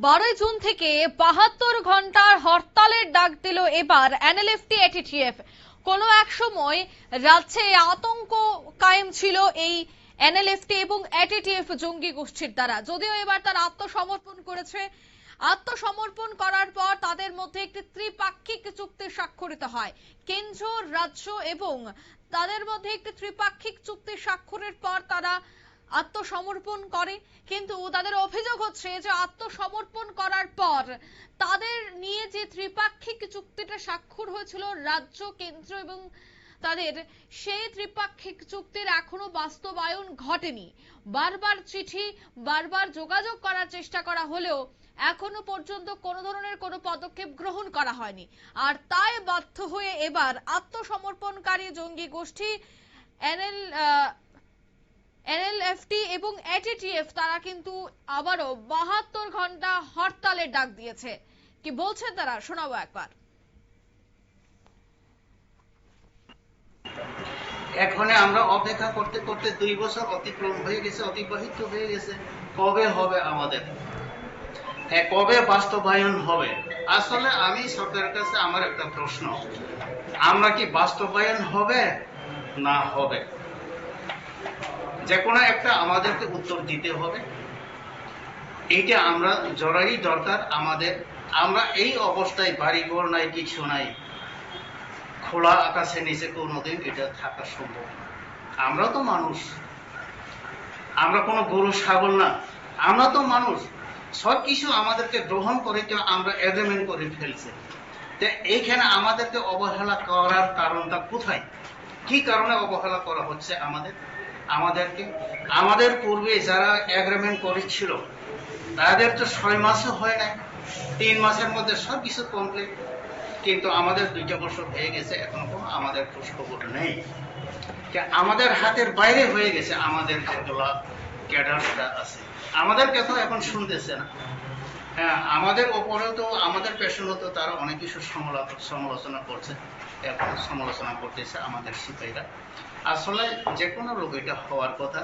12 June থেকে 72 ঘন্টার হরতালের ডাক দিল এবার এনএলএফটি এটিটিএফ। কোনো এক সময় রাজ্যে আতঙ্ক কায়েম ছিল এই এনএলএফটি এবং এটিটিএফ জঙ্গি গোষ্ঠীর দ্বারা, যদিও এবার তারা আত্মসমর্পণ করেছে। আত্মসমর্পণ করার পর তাদের মধ্যে একটি ত্রিপাক্ষিক চুক্তি স্বাক্ষরিত হয়। কেন্দ্র, রাজ্য এবং তাদের মধ্যে একটি ত্রিপাক্ষিক চুক্তি স্বাক্ষরের পর তারা আত্মসমর্পণ করে। কিন্তু তাদের অভিযোগ হচ্ছে যে আত্মসমর্পণ করার পর তাদের নিয়ে যে ত্রিপাক্ষিক চুক্তিটা স্বাক্ষর হয়েছিল রাজ্য, কেন্দ্র এবং তাদের, সেই ত্রিপাক্ষিক চুক্তির এখনো বাস্তবায়ন ঘটেনি। বারবার চিঠি, বারবার যোগাযোগ করার চেষ্টা করা হলেও এখনো পর্যন্ত কোনো ধরনের কোনো পদক্ষেপ গ্রহণ করা হয়নি। আর তাই বাধ্য হয়ে এবার আত্মসমর্পণকারী জঙ্গি গোষ্ঠী এনএলএফটি এবং এটিটিএফ তারা কিন্তু আবারও 72 ঘন্টা হরতালের ডাক দিয়েছে। কি বলছেন তারা, শোনাবো একবার। এখন আমরা অপেক্ষা করতে করতে 2 বছর অতিক্রম হয়ে গেছে, অতিবাহিত হয়ে গেছে। কবে হবে আমাদের, কবে বাস্তবায়ন হবে? আসলে আমি সরকারের কাছে আমার একটা প্রশ্ন, আমরা কি বাস্তবায়ন হবে না হবে, যে কোনো একটা আমাদেরকে উত্তর দিতে হবে। এইটা আমরা জরুরি দরকার আমাদের। আমরা এই অবস্থায়, বাড়িঘর নাই, কিছু নাই, খোলা আকাশের নিচে কোনোদিন এটা থাকা সম্ভব না। আমরা তো মানুষ, আমরা কোনো গরু ছাগল না, আমরা তো মানুষ। সবকিছু আমাদেরকে গ্রহণ করে কেউ আমরা এগ্রিমেন্ট করে ফেলছে। তো এইখানে আমাদেরকে অবহেলা করার কারণটা কোথায়? কি কারণে অবহেলা করা হচ্ছে আমাদেরকে? আমাদের পূর্বে যারা এগ্রিমেন্ট করেছিল তাদের তো 6 মাসও হয় নাই, 3 মাসের মধ্যে সবকিছু কমপ্লিট। কিন্তু আমাদের 2 বছর হয়ে গেছে, এখনো কোনো আমাদের খোঁজ খবর নেই। আমাদের হাতের বাইরে হয়ে গেছে আমাদের যেগুলা ক্যাডাররা আছে, আমাদেরকে তো এখন শুনতেছে না। হ্যাঁ, আমাদের ওপরেও তো, আমাদের পেছনেও তো তারা অনেক কিছু সমালোচনা করছে, এখন সমালোচনা করতেছে আমাদের সিপাহীরা। আসলে যে কোনো লোক এটা হওয়ার কথা।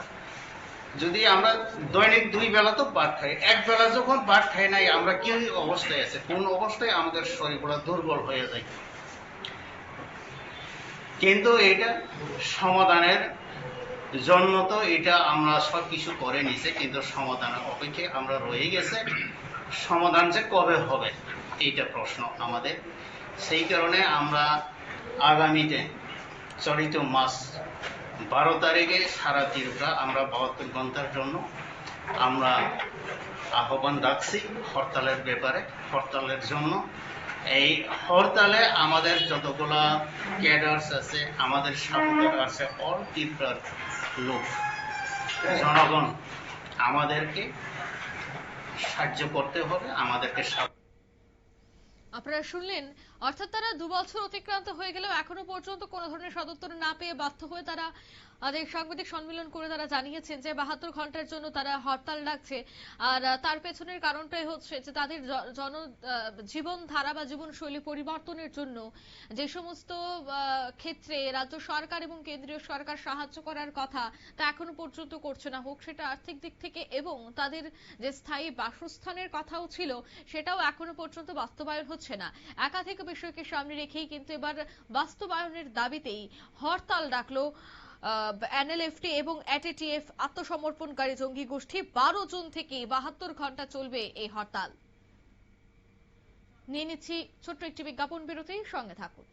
যদি আমরা দৈনিক 2 বেলা তো ভাত খাই, 1 বেলা যখন ভাত খাই নাই, আমরা কি অবস্থায় আছে, কোন অবস্থায় আমাদের শরীরগুলো দুর্বল হয়ে যায়। কিন্তু এটা সমাধানের জন্য তো এটা আমরা সবকিছু করে নিছে, কিন্তু সমাধানের অপেক্ষায় আমরা রয়ে গেছে। সমাধান যে কবে হবে এইটা প্রশ্ন আমাদের। সেই কারণে আমরা আগামীতে চলিত মাস 12 তারিখে সারা ত্রিপুরা আমরা 72 ঘন্টার জন্য আমরা আহ্বান রাখছি হরতালের ব্যাপারে, হরতালের জন্য। এই হরতালে আমাদের যতগুলা ক্যাডার্স আছে, আমাদের সাপোর্টার আছে, অল ত্রিপুরার লোক, জনগণ আমাদেরকে সাহায্য করতে হবে, আমাদেরকে। আপনারা শুনলেন, অর্থাৎ তারা 2 বছর অতিক্রান্ত হয়ে গেলেও এখনো পর্যন্ত কোনো ধরনের সদুত্তর না পেয়ে বাধ্য হয়ে তারা সাংবাদিক সম্মেলন করে তারা জানিয়েছেন যে 72 ঘন্টার জন্য তারা হরতাল ডাকছে। আর তার পেছনের কারণটাই হচ্ছে যে তাদের জীবন ধারা বা জীবনশৈলী পরিবর্তনের জন্য যে সমস্ত ক্ষেত্রে রাজ্য সরকার এবং কেন্দ্রীয় সরকার সাহায্য করার কথা তা এখনো পর্যন্ত করছে না, হোক সেটা আর্থিক দিক থেকে, এবং তাদের যে স্থায়ী বাসস্থানের কথাও ছিল সেটাও এখনো পর্যন্ত বাস্তবায়ন হচ্ছে না। একাধিক বিষয়কে সামনে রেখেই কিন্তু এবার বাস্তবায়নের দাবিতেই হরতাল ডাকলো এনএলএফটি এবং এটিটিএফ আত্মসমর্পণকারী জঙ্গি গোষ্ঠী। 12 জুন থেকে 72 ঘন্টা চলবে এই হরতাল। নিয়ে নিচ্ছি ছোট্ট একটি বিজ্ঞাপন বিরতি, সঙ্গে থাকুন।